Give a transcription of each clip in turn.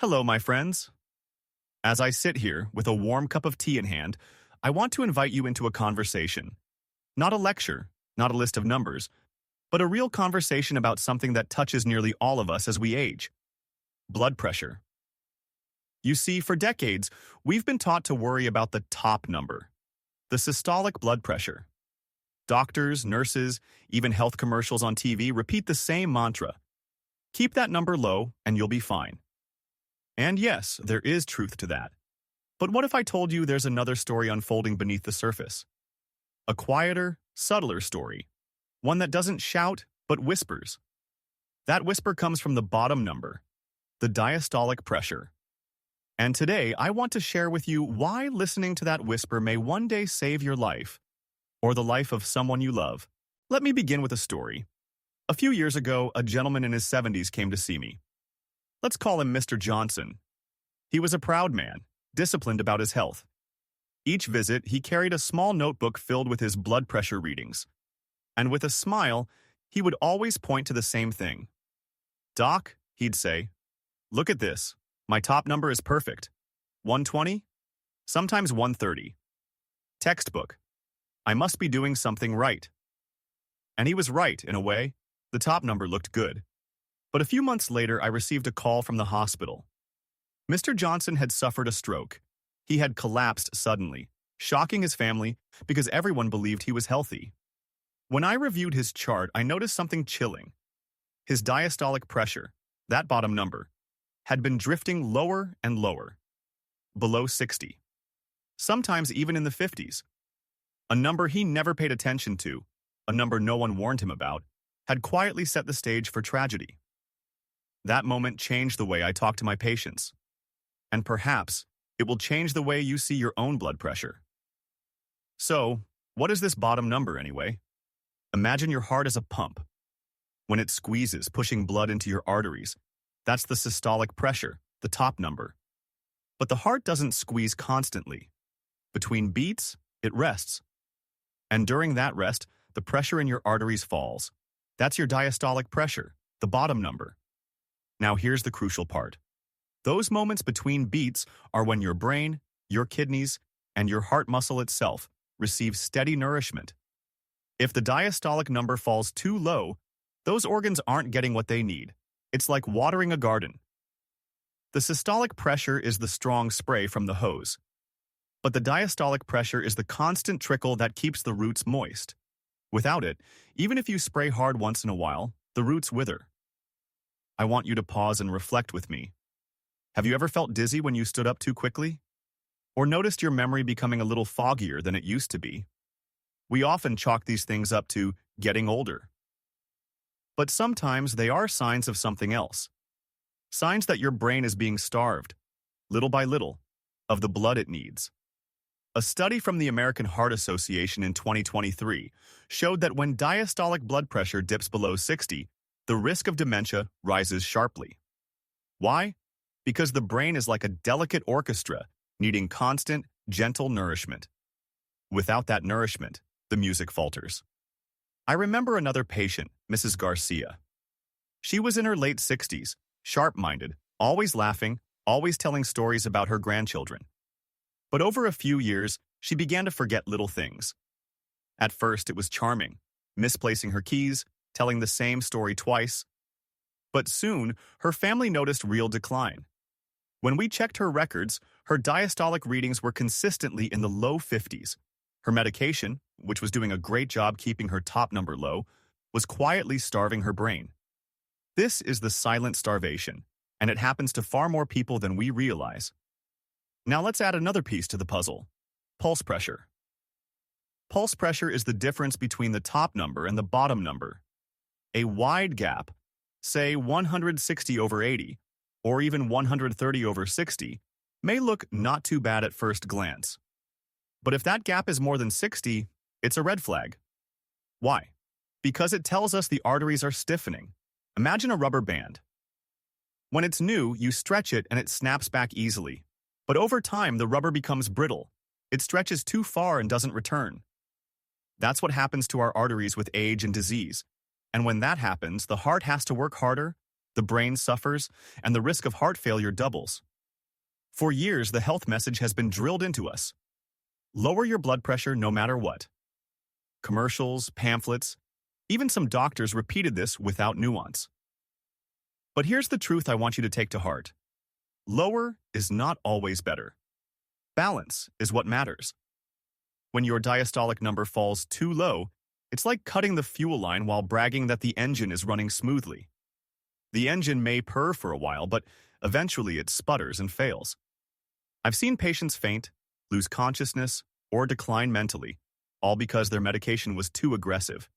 Hello, my friends. As I sit here with a warm cup of tea in hand, I want to invite you into a conversation. Not a lecture, not a list of numbers, but a real conversation about something that touches nearly all of us as we age: blood pressure. You see, for decades, we've been taught to worry about the top number, the systolic blood pressure. Doctors, nurses, even health commercials on TV repeat the same mantra: keep that number low and you'll be fine. And yes, there is truth to that. But what if I told you there's another story unfolding beneath the surface? A quieter, subtler story. One that doesn't shout, but whispers. That whisper comes from the bottom number, the diastolic pressure. And today, I want to share with you why listening to that whisper may one day save your life, or the life of someone you love. Let me begin with a story. A few years ago, a gentleman in his 70s came to see me. Let's call him Mr. Johnson. He was a proud man, disciplined about his health. Each visit, he carried a small notebook filled with his blood pressure readings. And with a smile, he would always point to the same thing. "Doc," he'd say, "look at this. My top number is perfect. 120? Sometimes 130. Textbook. I must be doing something right." And he was right, in a way. The top number looked good. But a few months later, I received a call from the hospital. Mr. Johnson had suffered a stroke. He had collapsed suddenly, shocking his family because everyone believed he was healthy. When I reviewed his chart, I noticed something chilling. His diastolic pressure, that bottom number, had been drifting lower and lower, below 60. Sometimes even in the 50s. A number he never paid attention to, a number no one warned him about, had quietly set the stage for tragedy. That moment changed the way I talk to my patients. And perhaps it will change the way you see your own blood pressure. So, what is this bottom number anyway? Imagine your heart as a pump. When it squeezes, pushing blood into your arteries, that's the systolic pressure, the top number. But the heart doesn't squeeze constantly. Between beats, it rests. And during that rest, the pressure in your arteries falls. That's your diastolic pressure, the bottom number. Now here's the crucial part. Those moments between beats are when your brain, your kidneys, and your heart muscle itself receive steady nourishment. If the diastolic number falls too low, those organs aren't getting what they need. It's like watering a garden. The systolic pressure is the strong spray from the hose. But the diastolic pressure is the constant trickle that keeps the roots moist. Without it, even if you spray hard once in a while, the roots wither. I want you to pause and reflect with me. Have you ever felt dizzy when you stood up too quickly? Or noticed your memory becoming a little foggier than it used to be? We often chalk these things up to getting older. But sometimes they are signs of something else. Signs that your brain is being starved, little by little, of the blood it needs. A study from the American Heart Association in 2023 showed that when diastolic blood pressure dips below 60, the risk of dementia rises sharply. Why? Because the brain is like a delicate orchestra needing constant, gentle nourishment. Without that nourishment, the music falters. I remember another patient, Mrs. Garcia. She was in her late 60s, sharp-minded, always laughing, always telling stories about her grandchildren. But over a few years, she began to forget little things. At first, it was charming, misplacing her keys, telling the same story twice. But soon, her family noticed real decline. When we checked her records, her diastolic readings were consistently in the low 50s. Her medication, which was doing a great job keeping her top number low, was quietly starving her brain. This is the silent starvation, and it happens to far more people than we realize. Now let's add another piece to the puzzle: pulse pressure. Pulse pressure is the difference between the top number and the bottom number. A wide gap, say 160/80, or even 130/60, may look not too bad at first glance. But if that gap is more than 60, it's a red flag. Why? Because it tells us the arteries are stiffening. Imagine a rubber band. When it's new, you stretch it and it snaps back easily. But over time, the rubber becomes brittle. It stretches too far and doesn't return. That's what happens to our arteries with age and disease. And when that happens, the heart has to work harder, The brain suffers, and the risk of heart failure doubles. For years, the health message has been drilled into us. Lower your blood pressure no matter what. Commercials, pamphlets, even some doctors repeated this without nuance. But here's the truth I want you to take to heart. Lower is not always better. Balance is what matters. When your diastolic number falls too low, it's like cutting the fuel line while bragging that the engine is running smoothly. The engine may purr for a while, but eventually it sputters and fails. I've seen patients faint, lose consciousness, or decline mentally, all because their medication was too aggressive.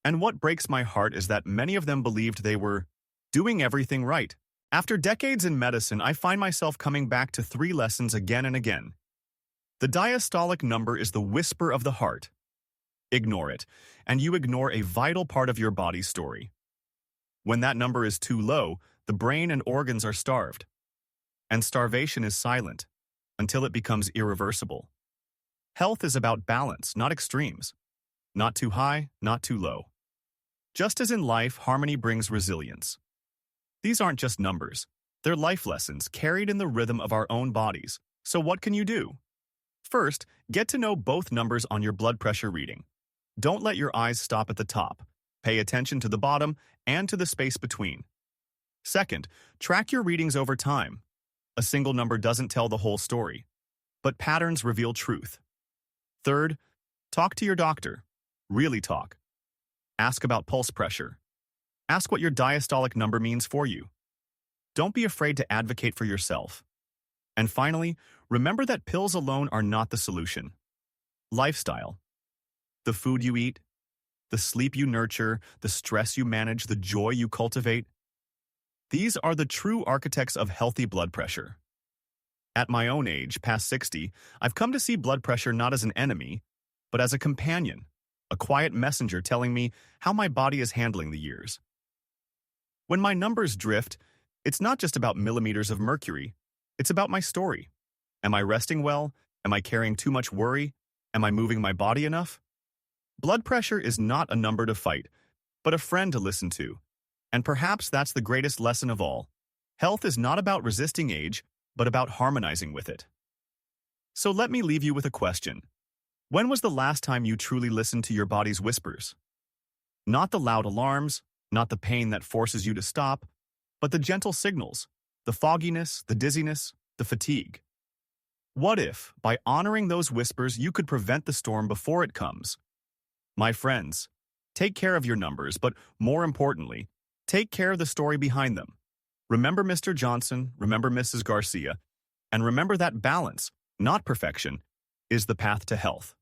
And what breaks my heart is that many of them believed they were doing everything right. After decades in medicine, I find myself coming back to three lessons again and again. The diastolic number is the whisper of the heart. Ignore it, and you ignore a vital part of your body's story. When that number is too low, the brain and organs are starved. And starvation is silent, until it becomes irreversible. Health is about balance, not extremes. Not too high, not too low. Just as in life, harmony brings resilience. These aren't just numbers. They're life lessons carried in the rhythm of our own bodies. So what can you do? First, get to know both numbers on your blood pressure reading. Don't let your eyes stop at the top. Pay attention to the bottom and to the space between. Second, track your readings over time. A single number doesn't tell the whole story, but patterns reveal truth. Third, talk to your doctor. Really talk. Ask about pulse pressure. Ask what your diastolic number means for you. Don't be afraid to advocate for yourself. And finally, remember that pills alone are not the solution. Lifestyle. The food you eat, the sleep you nurture, the stress you manage, the joy you cultivate. These are the true architects of healthy blood pressure. At my own age, past 60, I've come to see blood pressure not as an enemy, but as a companion, a quiet messenger telling me how my body is handling the years. When my numbers drift, it's not just about millimeters of mercury, it's about my story. Am I resting well? Am I carrying too much worry? Am I moving my body enough? Blood pressure is not a number to fight, but a friend to listen to. And perhaps that's the greatest lesson of all. Health is not about resisting age, but about harmonizing with it. So let me leave you with a question. When was the last time you truly listened to your body's whispers? Not the loud alarms, not the pain that forces you to stop, but the gentle signals, the fogginess, the dizziness, the fatigue. What if, by honoring those whispers, you could prevent the storm before it comes? My friends, take care of your numbers, but more importantly, take care of the story behind them. Remember Mr. Johnson, remember Mrs. Garcia, and remember that balance, not perfection, is the path to health.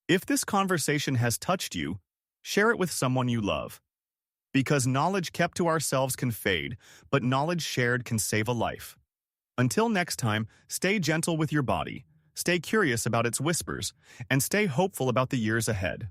If this conversation has touched you, share it with someone you love. Because knowledge kept to ourselves can fade, but knowledge shared can save a life. Until next time, stay gentle with your body, stay curious about its whispers, and stay hopeful about the years ahead.